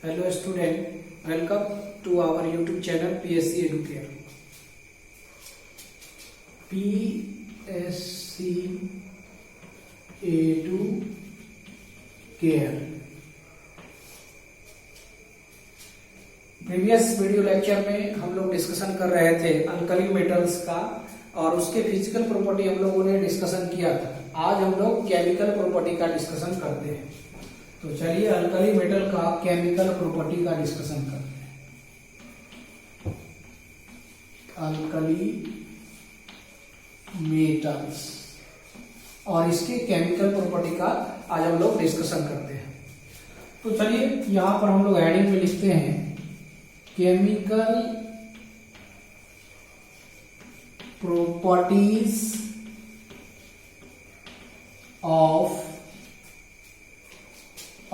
Hello student, welcome to our YouTube channel PSC Educare. PSC Educare. Previous video lecture में हम लोग discussion कर रहे थे अल्कली मेटल्स का और उसके फिजिकल प्रॉपर्टी हम लोगों ने डिस्कशन किया था। आज हम लोग केमिकल प्रॉपर्टी का डिस्कशन करते हैं। तो चलिए अल्कली मेटल का केमिकल प्रॉपर्टी का डिस्कशन करते हैं। अल्कली मेटल्स और इसके केमिकल प्रॉपर्टी का आज हम लोग डिस्कशन करते हैं। तो चलिए यहां पर हम लोग हेडिंग में लिखते हैं chemical properties of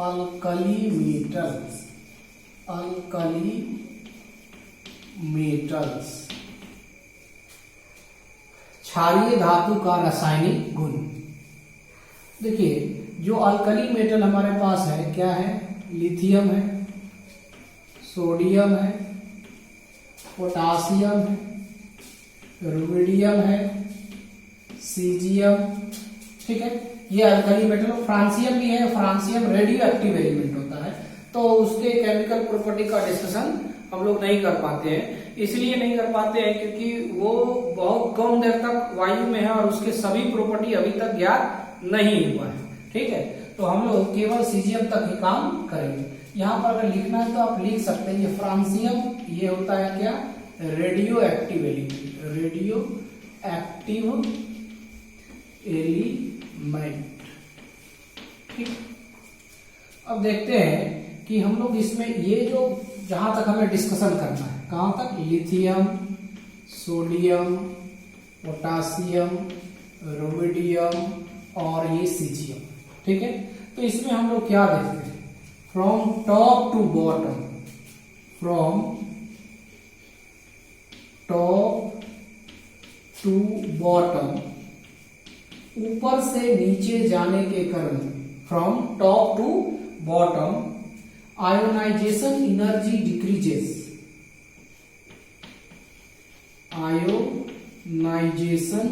alkali metals. Alkali metals क्षारीय धातु का रासायनिक गुण। देखिए जो अल्कली मेटल हमारे पास है क्या है, लिथियम है, सोडियम है, पोटासियम है, रुबिडियम है, सीजियम, ठीक है। ये अल्कली मेटल। फ्रांसियम भी है, फ्रांसियम रेडियो एक्टिव एलिमेंट होता है, तो उसके केमिकल प्रॉपर्टी का डिस्कशन हम लोग नहीं कर पाते हैं। इसलिए नहीं कर पाते हैं क्योंकि वो बहुत कम देर तक वायु में है और उसके सभी प्रॉपर्टी अभी तक ज्ञात नहीं हुआ है, ठीक है। तो हम लोग केवल सीजियम तक ही काम करेंगे। यहाँ पर अगर लिखना है तो आप लिख सकते हैं, ये फ्रांसियम ये होता है क्या, radio active element, radio active element, ठीक। अब देखते हैं कि हम लोग इसमें ये जो जहां तक हमें डिस्कशन करना है, कहां तक, लिथियम, सोडियम, पोटासियम, रुबिडियम और ये सीजियम, ठीक है। तो इसमें हम लोग क्या देखते हैं, from top to bottom, from top to bottom, ऊपर से नीचे जाने के क्रम, from top to bottom ionization energy decreases, ionization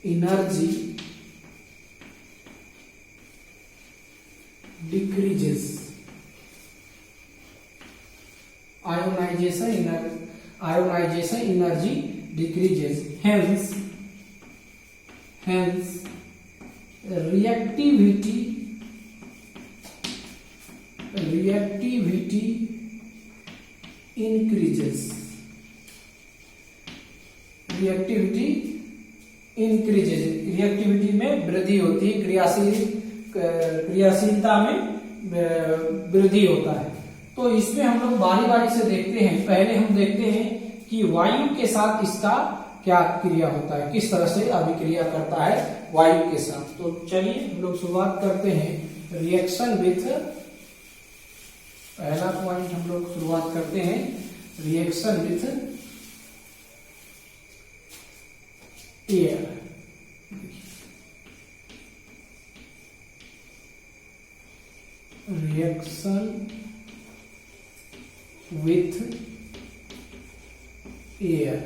energy decreases, ionization energy decreases, hence reactivity increases, reactivity में वृद्धि होती है, क्रियाशीलता में वृद्धि होता है। तो इसमें हम लोग बारी बारी से देखते हैं। पहले हम देखते हैं कि वायु के साथ इसका क्या क्रिया होता है, किस तरह से अभिक्रिया करता है वायु के साथ। तो चलिए हम लोग शुरुआत करते हैं रिएक्शन विथ, पहला पॉइंट हम लोग शुरुआत करते हैं reaction with air. Reaction with air,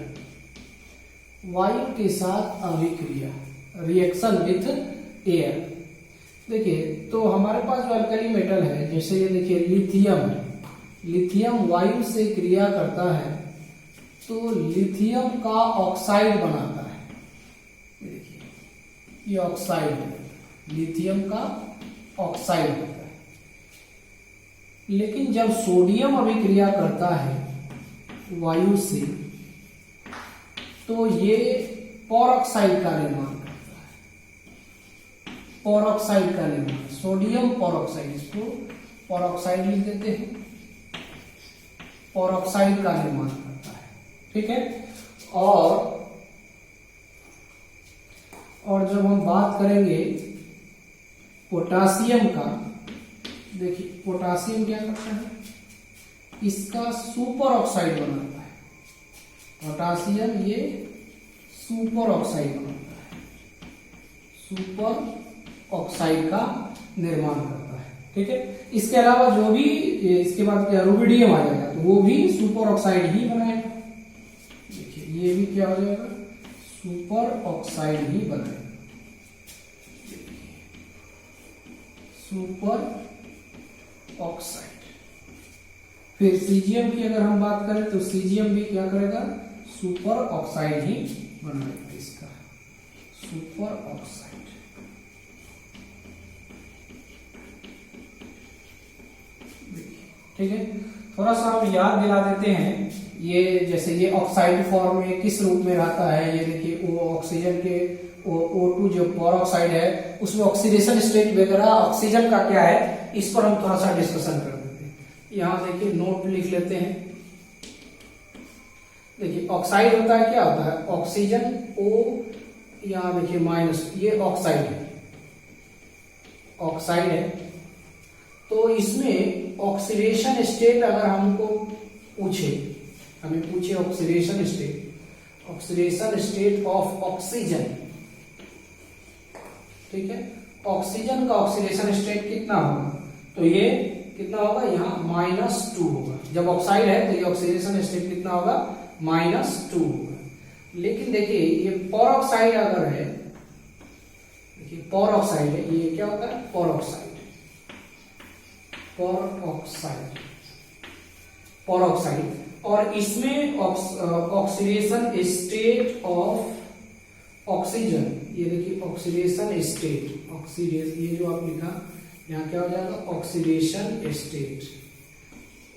वायु के साथ अभिक्रिया, रिएक्शन विथ एयर। देखिए तो हमारे पास जो अल्कली मेटल है, जैसे ये देखिए लिथियम है, लिथियम वायु से क्रिया करता है तो लिथियम का ऑक्साइड बनाता है। देखिए ये ऑक्साइड है, लिथियम का ऑक्साइड होता है। लेकिन जब सोडियम अभिक्रिया करता है वायु से तो ये पेरोक्साइड का निर्माण करता है, पेरोक्साइड का निर्माण, सोडियम पेरोक्साइड, इसको पेरोक्साइड लिख देते हैं, पेरोक्साइड का निर्माण करता है, ठीक है। और जब हम बात करेंगे पोटासियम का, देखिए पोटासियम क्या करता है, इसका सुपर ऑक्साइड बनाता है। पोटासियम ये सुपर ऑक्साइड बनाता है, सुपर ऑक्साइड का निर्माण करता है। ठीक है। इसके अलावा जो भी इसके बाद क्या रुबिडियम आ जाएगा तो वो भी सुपर ऑक्साइड ही बनाएगा। देखिए ये भी क्या हो जाएगा, सुपर ऑक्साइड ही बनाएगा, सुपर ऑक्साइड। फिर सीजियम की अगर हम बात करें तो सीजियम भी क्या करेगा, सुपर ऑक्साइड ही बनाएगा, इसका सुपर ऑक्साइड। ठीक है, थोड़ा सा हम याद दिला देते हैं, ये जैसे ये ऑक्साइड फॉर्म में किस रूप में रहता है, ये देखिए वो ऑक्सीजन के O2 जो पेरोक्साइड है उसमें ऑक्सीडेशन स्टेट वगैरह ऑक्सीजन का क्या है, इस पर हम थोड़ा सा डिस्कशन कर देते हैं। यहां देखिए नोट लिख लेते हैं। देखिए ऑक्साइड होता है, क्या होता है, ऑक्सीजन O, यहां देखिए माइनस, ये ऑक्साइड है, ऑक्साइड है। तो इसमें ऑक्सीडेशन स्टेट अगर हमको पूछे, हमें पूछे oxidation state, oxidation state of oxygen, ठीक है, ऑक्सीजन का ऑक्सीडेशन स्टेट कितना होगा, तो ये कितना होगा, यहाँ -2 होगा। जब ऑक्साइड है तो ये ऑक्सीडेशन स्टेट कितना होगा, -2 होगा। लेकिन देखिए ये पेरोक्साइड अगर है, देखिए पेरोक्साइड है, ये क्या होता है, पेरोक्साइड, पेरोक्साइड, पेरोक्साइड। और इसमें ऑक्सीडेशन स्टेट ऑफ ऑक्सीजन, ये देखिए ऑक्सीडेशन स्टेट, ऑक्सीडेशन, ये जो आप लिखा यहाँ क्या हो जाएगा, oxidation state,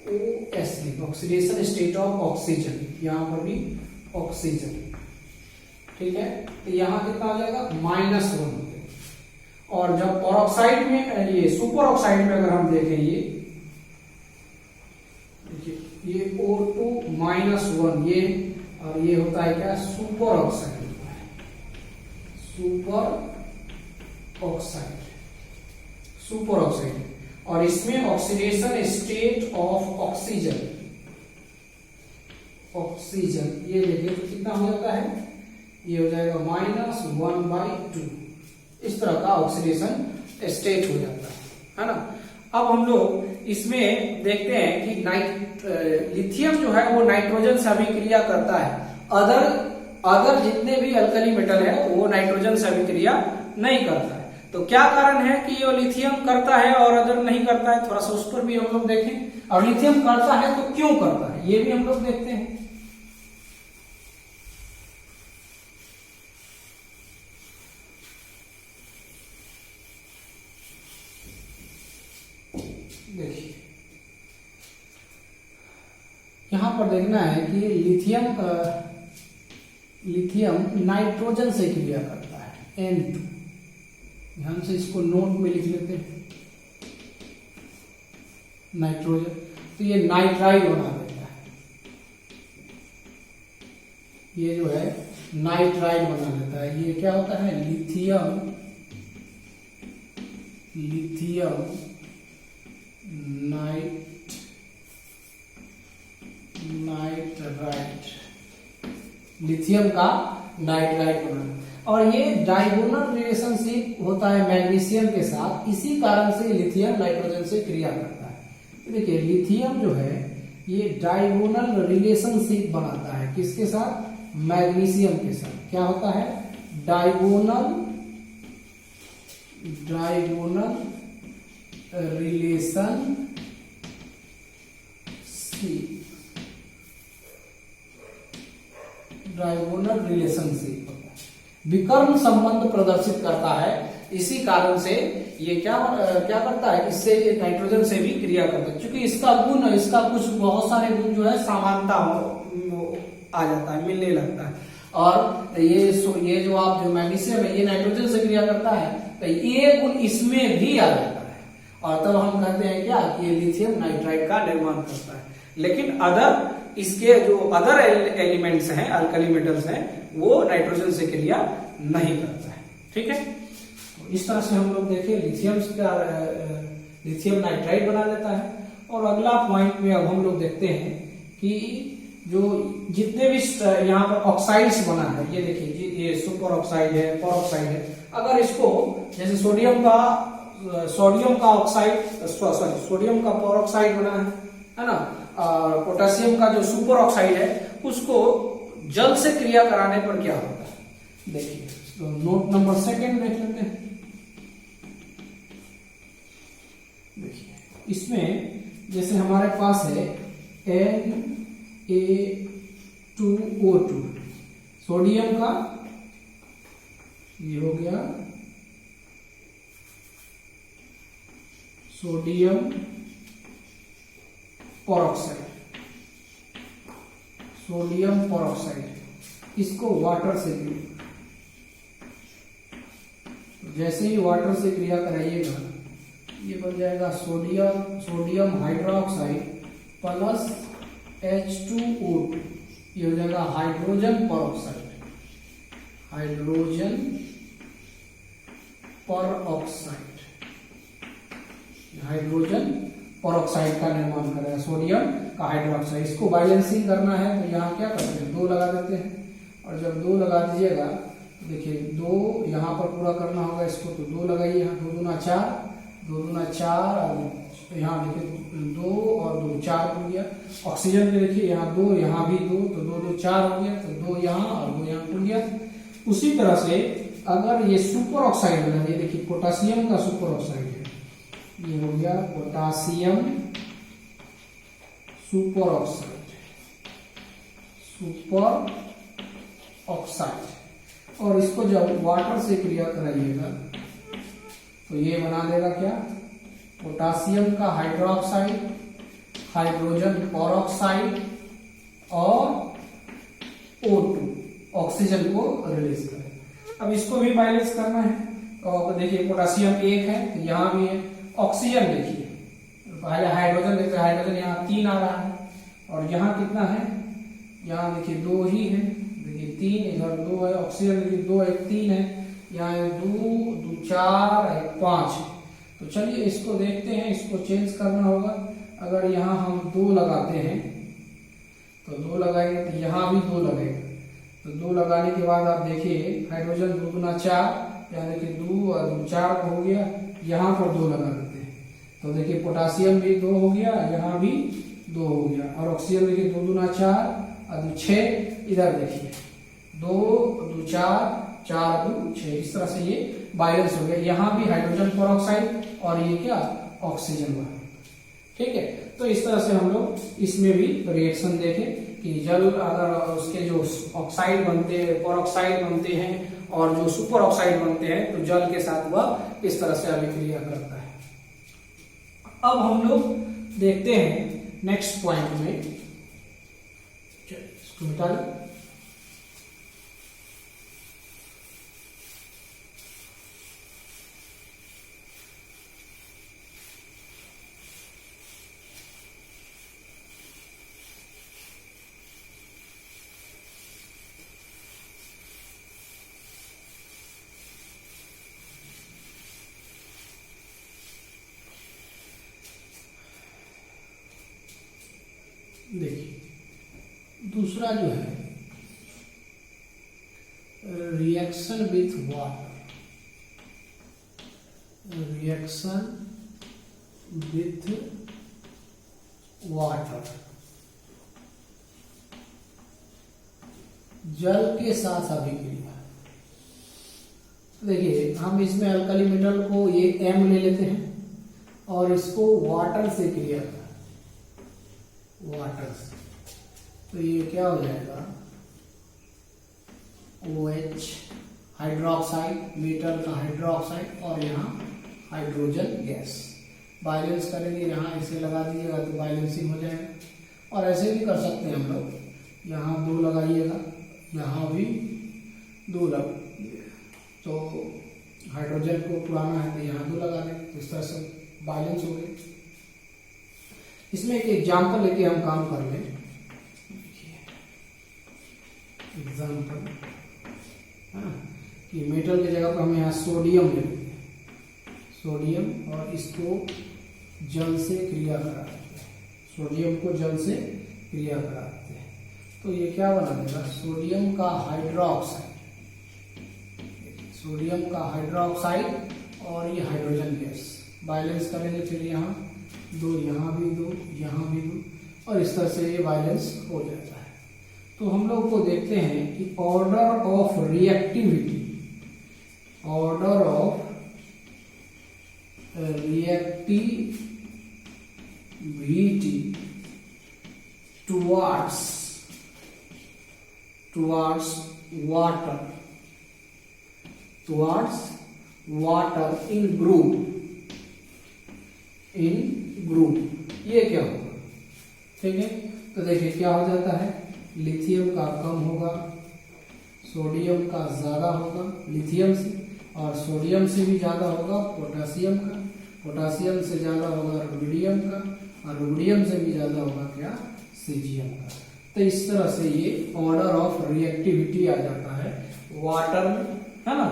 OS, oxidation state of oxygen, यहाँ पर भी ऑक्सीजन, ठीक है। तो यहाँ कितना हो जाएगा, -1। और जब पेरोक्साइड में, ये सुपर ऑक्साइड में अगर हम देखें, ये देखिए ये O2 -1, ये और ये होता है क्या, super oxide, super oxide, super oxide. और इसमें oxidation state of oxygen, oxygen, ये देखिए तो कितना हो जाता है, ये हो जाएगा -1/2, इस तरह का ऑक्सीडेशन स्टेट हो जाता है ना। अब हम लोग इसमें देखते हैं कि लिथियम जो है वो नाइट्रोजन से अभिक्रिया करता है, अदर जितने भी अल्कली मेटल है वो नाइट्रोजन से अभिक्रिया नहीं करता है। तो क्या कारण है कि ये लिथियम करता है और अदर नहीं करता है, थोड़ा सा उस पर भी हम लोग देखें। और लिथियम करता है तो क्यों करता है, ये भी हम लोग देखते हैं। देखिए यहां पर देखना है कि लिथियम नाइट्रोजन से क्रिया करता है, N2। ध्यान से इसको नोट में लिख लेते हैं, नाइट्रोजन, तो ये नाइट्राइड बना देता है, ये जो है नाइट्राइड बना देता है। ये क्या होता है, लिथियम नाइट्राइड, लिथियम का नाइट्राइड बना। और ये डायगोनल रिलेशनशिप होता है मैग्नीशियम के साथ, इसी कारण से लिथियम नाइट्रोजन से क्रिया करता है। देखिए लिथियम जो है ये डायगोनल रिलेशनशिप बनाता है, किसके साथ, मैग्नीशियम के साथ। क्या होता है, डायगोनल रिलेशनशिप, डायगोनल रिलेशनशिप विकर्ण संबंध प्रदर्शित करता है। इसी कारण से ये क्या करता है, इससे ये नाइट्रोजन से भी क्रिया करता है, क्योंकि इसका गुण, इसका कुछ बहुत सारे गुण जो है समानता आ जाता है, मिलने लगता है। और ये जो आप जो मैग्नीशियम है ये नाइट्रोजन से क्रिया करता है, तो ये गुण इसमें भी आ जाता है, और तब हम कहते हैं क्या, कि ये लिथियम नाइट्राइड का निर्माण करता है। लेकिन इसके जो अदर एलिमेंट्स हैं, अल्कली मेटल्स हैं, वो नाइट्रोजन से क्रिया नहीं करता है। ठीक है, तो इस तरह से हम लोग देखें लिथियम नाइट्राइड बना लेता है। और अगला पॉइंट में अब हम लोग देखते हैं कि जो जितने भी यहाँ पर ऑक्साइड्स बना है, ये देखिए ये सुपर ऑक्साइड है, पेरोक्साइड है, अगर इसको जैसे सोडियम का ऑक्साइड, सॉरी सोडियम का पेरोक्साइड बना है ना, और पोटेशियम का जो सुपर ऑक्साइड है उसको जल से क्रिया कराने पर क्या होता है देखिए। तो नोट नंबर सेकंड देख लेते हैं। देखिए इसमें जैसे हमारे पास है Na2O2 सोडियम का, ये हो गया सोडियम पेरोक्साइड, सोडियम पेरोक्साइड, इसको वाटर से जैसे ही वाटर से क्रिया कराइएगा ये बन जाएगा सोडियम हाइड्रोक्साइड प्लस H2O2, ये हो जाएगा hydrogen peroxide, hydrogen peroxide, hydrogen peroxide का निर्माण करेगा सोडियम का हाइड्रोक्साइड। इसको बैलेंसिंग करना है तो यहाँ क्या करते हैं, 2 लगा देते हैं, और जब 2 लगा दीजिएगा देखिए 2 यहाँ पर पूरा करना होगा इसको, तो 2 लगाइए, यहाँ 2 दूना 4, 2 दूना 4, और यहाँ देखिए 2 और 2 4 हो गया। ऑक्सीजन में देखिए यहाँ 2, यहाँ भी 2, तो 2 2 4 हो गया, तो 2 यहाँ और 2 यहाँ खुल गया। उसी तरह से अगर ये सुपर ऑक्साइड बना, ये देखिए पोटेशियम का सुपर ऑक्साइड है, ये हो गया potassium super oxide, super oxide, और इसको जब वाटर से क्रिया कराइएगा तो ये बना देगा क्या, पोटेशियम का हाइड्रोक्साइड, हाइड्रोजन पेरोक्साइड और O2 ऑक्सीजन को रिलीज करे। अब इसको भी बैलेंस करना है, तो देखिए पोटेशियम 1 है तो यहाँ भी है, ऑक्सीजन देखिए पहले हाइड्रोजन देखिए, हाइड्रोजन यहाँ 3 आ रहा है, और यहाँ कितना है, यहाँ देखिए 2 ही है, देखिए 3, इधर 2 है, ऑक्सीजन देखिए 2 1 3 है, यहाँ 2 2 4 1 5। तो चलिए इसको देखते हैं, इसको चेंज करना होगा। अगर यहाँ हम 2 लगाते हैं तो 2 लगाएंगे तो यहाँ भी 2 लगेगा, तो 2 लगाने के बाद आप देखिए हाइड्रोजन 2 दूना 4, यहाँ देखिए 2 और 2 4 हो गया, यहाँ पर 2 लगा देते हैं तो देखिए पोटेशियम भी 2 हो गया, यहाँ भी 2 हो गया, और ऑक्सीजन देखिए 2 दूना 4 और 2 6, इधर देखिए 2 2 4 4 2 6, इस तरह से ये बैलेंस हो गया। यहाँ भी हाइड्रोजन पेरोक्साइड और ये क्या ऑक्सीजन बना, ठीक है। तो इस तरह से हम लोग इसमें भी रिएक्शन देखें कि जल अगर उसके जो ऑक्साइड बनते हैं, पेरोक्साइड बनते हैं और जो सुपर ऑक्साइड बनते हैं, तो जल के साथ वह इस तरह से अभिक्रिया करता है। अब हम लोग देखते हैं नेक्स्ट पॉइंट में, इसको मिटा लें। देखिए दूसरा जो है reaction with water, reaction with water, जल के साथ अभिक्रिया। देखिए हम इसमें अल्कली मेटल को ये M ले लेते हैं और इसको वाटर से क्रिया करें, वाटर से, तो ये क्या हो जाएगा OH हाइड्रोक्साइड, मेटल का हाइड्रोक्साइड, और यहाँ हाइड्रोजन गैस। बैलेंस करेंगे, यहाँ ऐसे लगा दीजिएगा तो बैलेंसिंग हो जाएगा। और ऐसे भी कर सकते हैं हम लोग, यहाँ 2 लगाइएगा, यहाँ भी 2 लग, तो हाइड्रोजन को पुराना है तो यहाँ 2 लगा दें, तो इस तरह से बैलेंस हो गए। इसमें एक एग्जाम्पल लेके हम काम कर लें। एग्जाम्पल कि मेटल की जगह पर हम यहाँ सोडियम ले लेते हैं, सोडियम, और इसको जल से क्रिया कराते हैं, सोडियम को जल से क्रिया कराते हैं, तो ये क्या बना देगा, सोडियम का हाइड्रोक्साइड, सोडियम का हाइड्रोक्साइड और ये हाइड्रोजन गैस बैलेंस करेंगे, फिर यहाँ 2, यहाँ भी 2, यहाँ भी 2, और इस तरह से ये बैलेंस हो जाता है। तो हम लोग को देखते हैं कि order of reactivity, order of reactivity towards water in group, ये क्या होगा? ठीक है, तो देखिए क्या हो जाता है, लिथियम का कम होगा, सोडियम का ज्यादा होगा लिथियम से, और सोडियम से भी ज्यादा होगा पोटासियम का, पोटासियम से ज्यादा होगा रुबिडियम का, और रुबिडियम से भी ज्यादा होगा क्या, सीजियम का। तो इस तरह से ये ऑर्डर ऑफ रिएक्टिविटी आ जाता है वाटर में, है ना।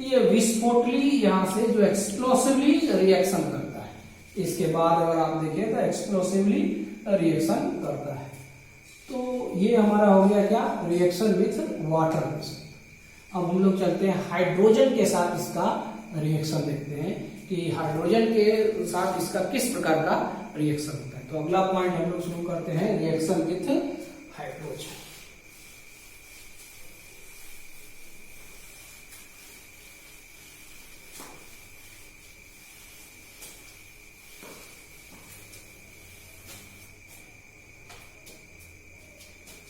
ये विस्फोटली यहाँ से जो एक्सप्लोसिवली रिएक्शन करता है, इसके बाद अगर आप देखें तो एक्सप्लोसिवली रिएक्शन करता है। तो ये हमारा हो गया क्या, रिएक्शन विथ वाटर के साथ। अब हम लोग चलते हैं हाइड्रोजन के साथ इसका रिएक्शन देखते हैं कि हाइड्रोजन के साथ इसका किस प्रकार का रिएक्शन होता है। तो अगला पॉइंट हम लोग शुरू करते हैं, reaction with hydrogen.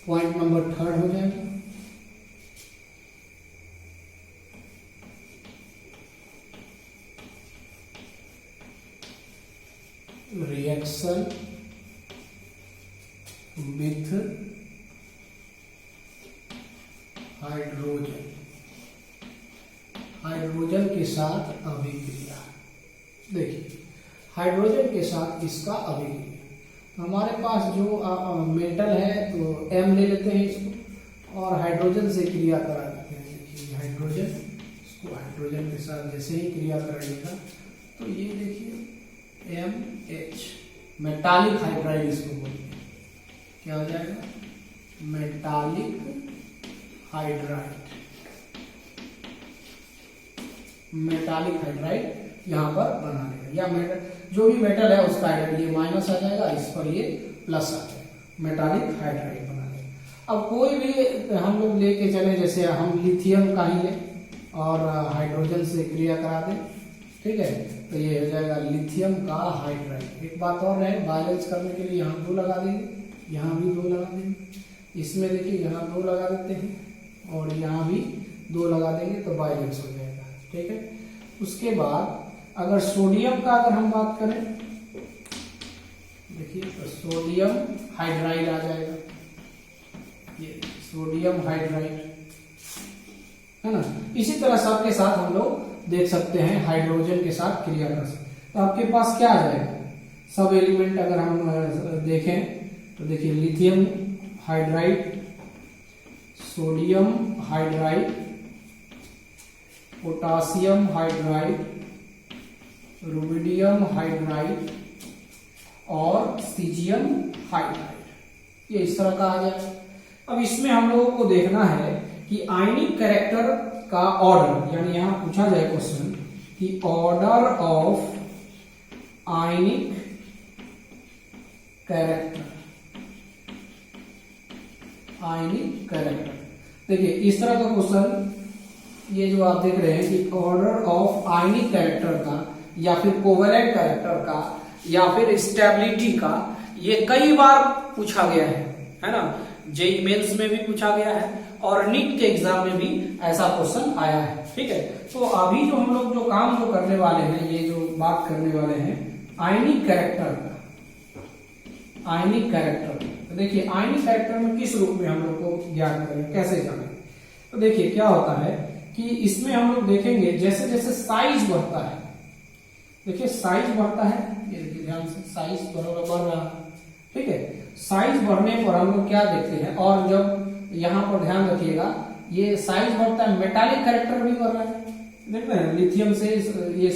Point number 3 हो जाएगा, रिएक्शन विथ हाइड्रोजन, हाइड्रोजन के साथ अभिक्रिया। देखिए हाइड्रोजन के साथ इसका अभिक्रिया, हमारे पास जो मेटल है तो M ले लेते हैं इसको, और हाइड्रोजन से क्रिया करा देते हैं। देखिए हाइड्रोजन, इसको हाइड्रोजन के साथ जैसे ही क्रिया कराइएगा तो ये देखिए MH, मेटालिक हाइड्राइड इसको बोलते हैं। क्या हो जाएगा, मेटालिक हाइड्राइड, मेटालिक हाइड्राइड यहाँ पर बना लेगा, या जो भी मेटल है उसका हाइड्राइड, ये माइनस आ जाएगा, इस पर ये प्लस आ जाएगा, मेटालिक हाइड्राइड बना लेगा। अब कोई भी हम लोग लेके चले, जैसे हम लिथियम का ही लें और हाइड्रोजन से क्रिया करा दें, ठीक है, तो ये हो जाएगा लिथियम का हाइड्राइड। एक बात और है, बैलेंस करने के लिए यहाँ 2 लगा देंगे, यहाँ भी 2 लगा देंगे, इसमें देखिए यहाँ 2 लगा देते हैं और यहाँ भी 2 लगा देंगे तो बैलेंस हो जाएगा, ठीक है। उसके बाद अगर सोडियम का अगर हम बात करें, देखिए तो सोडियम हाइड्राइड आ जाएगा, ये सोडियम हाइड्राइड है ना। इसी तरह सबके साथ हम लोग देख सकते हैं हाइड्रोजन के साथ क्रिया कर सकते हैं। तो आपके पास क्या आ जाएगा, सब एलिमेंट अगर हम देखें तो देखिए lithium hydride, sodium hydride, potassium hydride, rubidium hydride और सीजियम हाइड्राइड, ये इस तरह का आ जाएगा। अब इसमें हम लोगों को देखना है कि आयनिक कैरेक्टर का ऑर्डर, यानी यहां पूछा जाए क्वेश्चन कि ऑर्डर ऑफ आयनिक कैरेक्टर, आयनिक कैरेक्टर। देखिए इस तरह का क्वेश्चन, ये जो आप देख रहे हैं कि ऑर्डर ऑफ आयनिक कैरेक्टर का, या फिर कोवेलेंट कैरेक्टर का, या फिर स्टेबिलिटी का, ये कई बार पूछा गया है ना। जेईई मेंस में भी पूछा गया है और नीट के एग्जाम में भी ऐसा क्वेश्चन आया है, ठीक है। तो अभी जो हम लोग जो काम जो करने वाले हैं, ये जो बात करने वाले हैं आयनिक कैरेक्टर का, आयनिक कैरेक्टर। तो देखिए आयनिक कैरेक्टर में किस रूप में हम लोग को ज्ञात करें, कैसे जाने। तो देखिए क्या होता है कि इसमें हम लोग देखेंगे जैसे जैसे साइज बढ़ता है, देखिए साइज बढ़ता है, ये देखिए ध्यान से साइज बढ़ रहा है, ठीक है। साइज बढ़ने पर हम लोग क्या देखते हैं, और जब यहाँ पर ध्यान रखिएगा ये साइज बढ़ता है, मेटालिक कैरेक्टर भी बढ़ रहा है, देख रहे हैं लिथियम से ये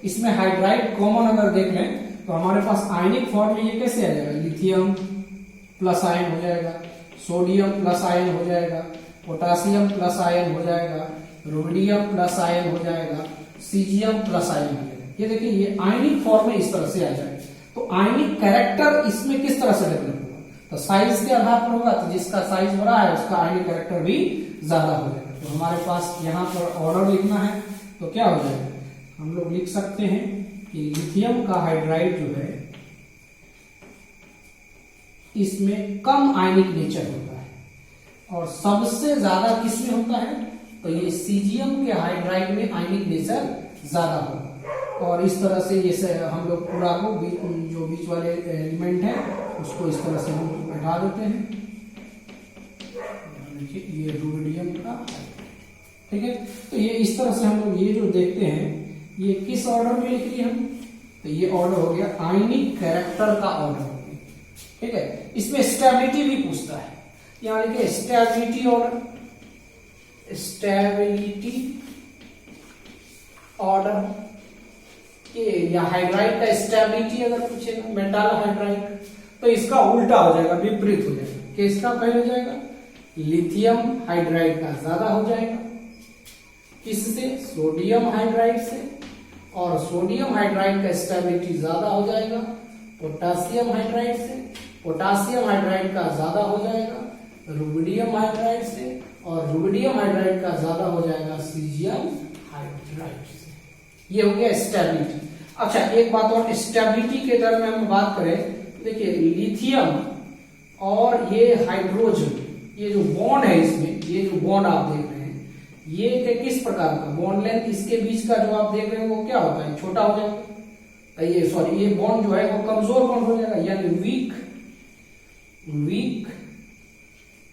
इसमें हाइड्राइड कॉमन अगर देख लें तो हमारे पास आयनिक फॉर्म में ये कैसे आ जाएगा, लिथियम प्लस आयन हो जाएगा, सोडियम प्लस आयन हो जाएगा, पोटासियम प्लस आयन हो जाएगा, रुबिडियम प्लस आयन हो जाएगा, सीजियम प्लस आयन मिलेगा। ये देखिए ये आयनिक फॉर्म में इस तरह से आ जाएगा। तो आयनिक कैरेक्टर इसमें किस तरह से डेवलप होगा, तो साइज के आधार पर होगा। तो जिसका साइज बड़ा है उसका आयनिक कैरेक्टर भी ज्यादा हो जाएगा। तो हमारे पास यहाँ पर ऑर्डर लिखना है तो क्या हो जाएगा, हम लोग लिख सकते हैं कि लिथियम का हाइड्राइड जो है इसमें कम आयनिक नेचर होता है और सबसे ज्यादा किसमें होता है, तो ये सीजियम के हाइड्राइड में आयनिक नेचर ज्यादा होगा। और इस तरह से ये हम लोग पूरा को जो बीच वाले एलिमेंट है उसको इस तरह से हम हटा देते हैं। देखिए ये रुबिडियम का, ठीक है। तो ये इस तरह से हम लोग ये जो देखते हैं ये किस ऑर्डर में लिख लिए हम, तो ये ऑर्डर हो गया आयनिक कैरेक्टर का ऑर्डर हो गया, ठीक है। इसमें स्टेबिलिटी भी पूछता है, यहां लिखे स्टेबिलिटी ऑर्डर, स्टेबिलिटी ऑर्डर या हाइड्राइड का स्टेबिलिटी अगर पूछेगा मेटल हाइड्राइड तो इसका उल्टा हो जाएगा, विपरीत हो जाएगा। किसका पहले हो जाएगा, लिथियम हाइड्राइड का ज्यादा हो जाएगा, किससे, सोडियम हाइड्राइड से। और सोडियम हाइड्राइड का स्टेबिलिटी ज्यादा हो जाएगा पोटासियम हाइड्राइड से, पोटासियम हाइड्राइड का ज्यादा हो जाएगा रुबिडियम हाइड्राइड से, और रुबिडियम हाइड्राइड का ज्यादा हो जाएगा सीजियम हाइड्राइड से। ये हो गया स्टेबिलिटी। अच्छा एक बात और, स्टेबिलिटी के दर में हम बात करें, देखिए लिथियम और ये हाइड्रोजन, ये जो बॉन्ड है इसमें, ये जो बॉन्ड आप देख रहे हैं ये किस प्रकार का बॉन्ड लेंथ, इसके बीच का जो आप देख रहे हैं वो क्या होता है, छोटा हो जाएगा। ये सॉरी ये बॉन्ड जो है वो कमजोर बॉन्ड हो जाएगा, यानी वीक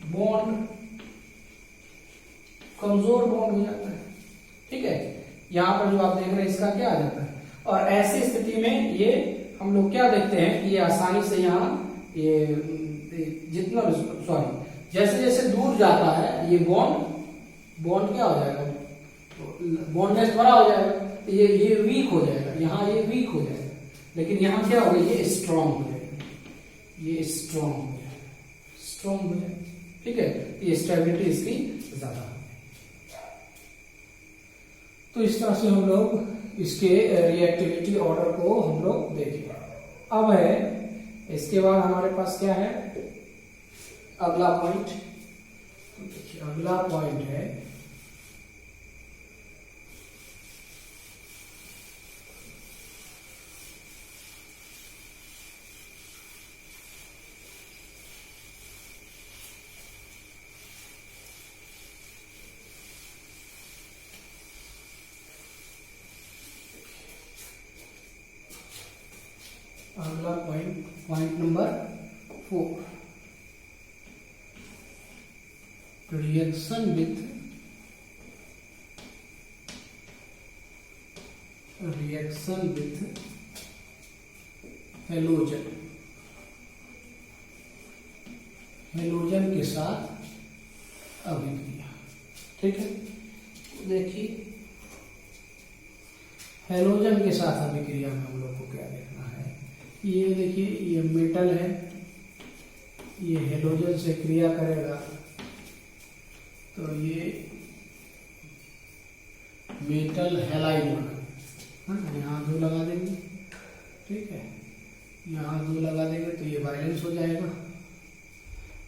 बॉन्ड, कमजोर बॉन्ड हो जाता है, ठीक है। यहां पर जो आप देख रहे हैं इसका क्या आ जाता है। और ऐसी स्थिति में ये हम लोग क्या देखते हैं कि ये आसानी से यहाँ ये जितना सॉरी जैसे जैसे दूर जाता है ये बॉन्ड क्या हो जाएगा, बॉन्ड लेंथ बड़ा हो जाएगा, तो ये वीक हो जाएगा, यहाँ ये वीक हो जाएगा, लेकिन यहाँ क्या होगा, ये स्ट्रांग हो जाएगा, ये स्ट्रांग हो जाएगा, ठीक है। ये स्टेबिलिटी इसकी ज्यादा है। तो इस तरह से हम लोग इसके रिएक्टिविटी ऑर्डर को हम लोग देखेंगे। अब है इसके बाद हमारे पास क्या है, अगला पॉइंट, देखिए अगला पॉइंट है अगला point number 4, reaction with halogen, halogen के साथ अभिक्रिया, ठीक है। देखिए हेलोजन के साथ अभिक्रिया में हम लोग को क्या देखना है, ये देखिए ये मेटल है, ये हेलोजन से क्रिया करेगा तो ये मेटल हैलाइड बना, यहाँ 2 लगा देंगे, ठीक है, यहाँ 2 लगा देंगे तो ये वायलेंस हो जाएगा।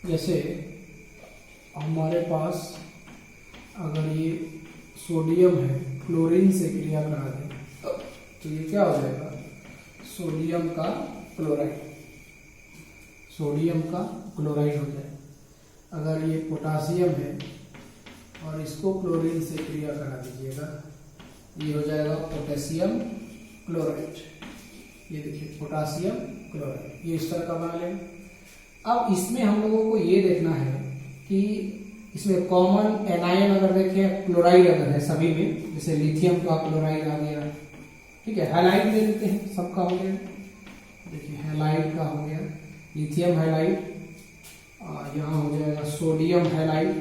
जैसे हमारे पास अगर ये सोडियम है, क्लोरीन से क्रिया करा दें तो ये क्या हो जाएगा, सोडियम का क्लोराइड, सोडियम का क्लोराइड हो जाए। अगर ये पोटासियम है और इसको क्लोरीन से क्रिया करा दीजिएगा, ये हो जाएगा पोटेशियम क्लोराइड। ये देखिए पोटासियम क्लोराइड, ये इस तरह का बना लेंगे। अब इसमें हम लोगों को ये देखना है कि इसमें कॉमन एनायन अगर देखें, क्लोराइड अगर है सभी में, जैसे लिथियम का क्लोराइड आ गया, ठीक है, हैलाइड ले लेते हैं, सबका हो गया, देखिए हैलाइड का हो गया, लिथियम हैलाइड, यहाँ हो जाएगा sodium halide,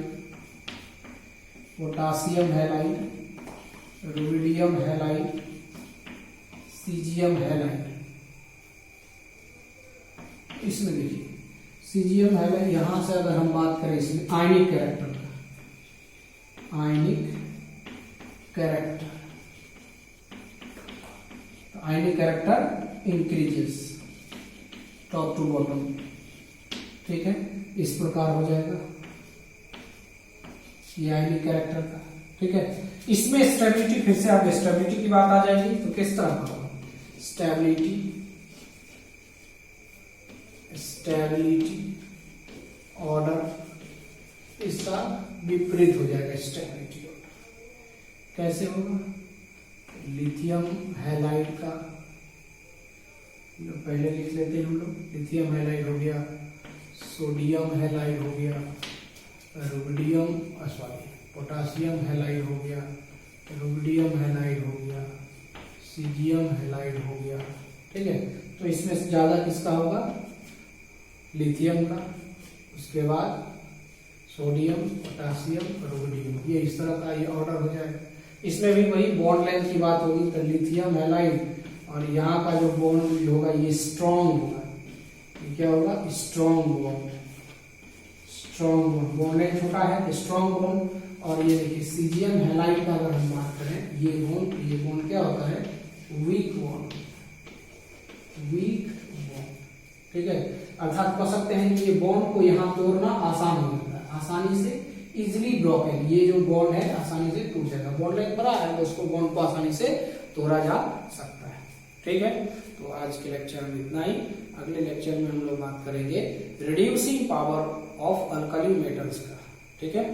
potassium halide, rubidium halide, caesium halide. इसमें देखिए सीजियम हैलाइड, यहां से अगर हम बात करें इसमें आयनिक कैरेक्टर का, आयनिक कैरेक्टर, आयनिक character increases top to bottom, ठीक है, इस प्रकार हो जाएगा ये आयनिक कैरेक्टर का, ठीक है। इसमें स्टेबिलिटी, फिर से आप स्टेबिलिटी की बात आ जाएगी तो किस तरह का होगा, स्टेबिलिटी ऑर्डर इसका विपरीत हो जाएगा। स्टेबिलिटी ऑर्डर कैसे होगा, लिथियम हैलाइड का पहले लिख लेते हैं हम लोग, लिथियम हैलाइड हो गया, सोडियम हैलाइड हो गया, रुबिडियम पोटासियम हैलाइड हो गया, रुबिडियम हैलाइड हो गया, सीजियम हैलाइड हो गया, ठीक है। तो इसमें से ज्यादा किसका होगा, लिथियम का, उसके बाद सोडियम, पोटासियम, रुबिडियम, ये इस तरह का ये ऑर्डर हो जाएगा। इसमें भी वही बॉन्ड लेंथ की बात होगी, तो लिथियम हैलाइड और यहाँ का जो बॉन्ड होगा ये स्ट्रॉन्ग होगा, ये क्या होगा, स्ट्रॉन्ग बॉन्ड, बॉन्ड लेंथ छोटा है, स्ट्रॉन्ग बॉन्ड। और ये देखिए सीजियम हैलाइड का अगर हम बात करें, ये बॉन्ड क्या होता है, वीक बॉन्ड, ठीक है। अर्थात कह सकते हैं कि ये बॉन्ड को यहाँ तोड़ना आसान हो जाता है, आसानी से इजिली ब्रोकन, ये जो बॉन्ड है आसानी से टूट जाएगा, बॉन्ड लेंथ बड़ा है तो उसको बॉन्ड को आसानी से तोड़ा जा सकता है, ठीक है। तो आज के लेक्चर में इतना ही। अगले लेक्चर में हम लोग बात करेंगे reducing power of alkali metals का, ठीक है।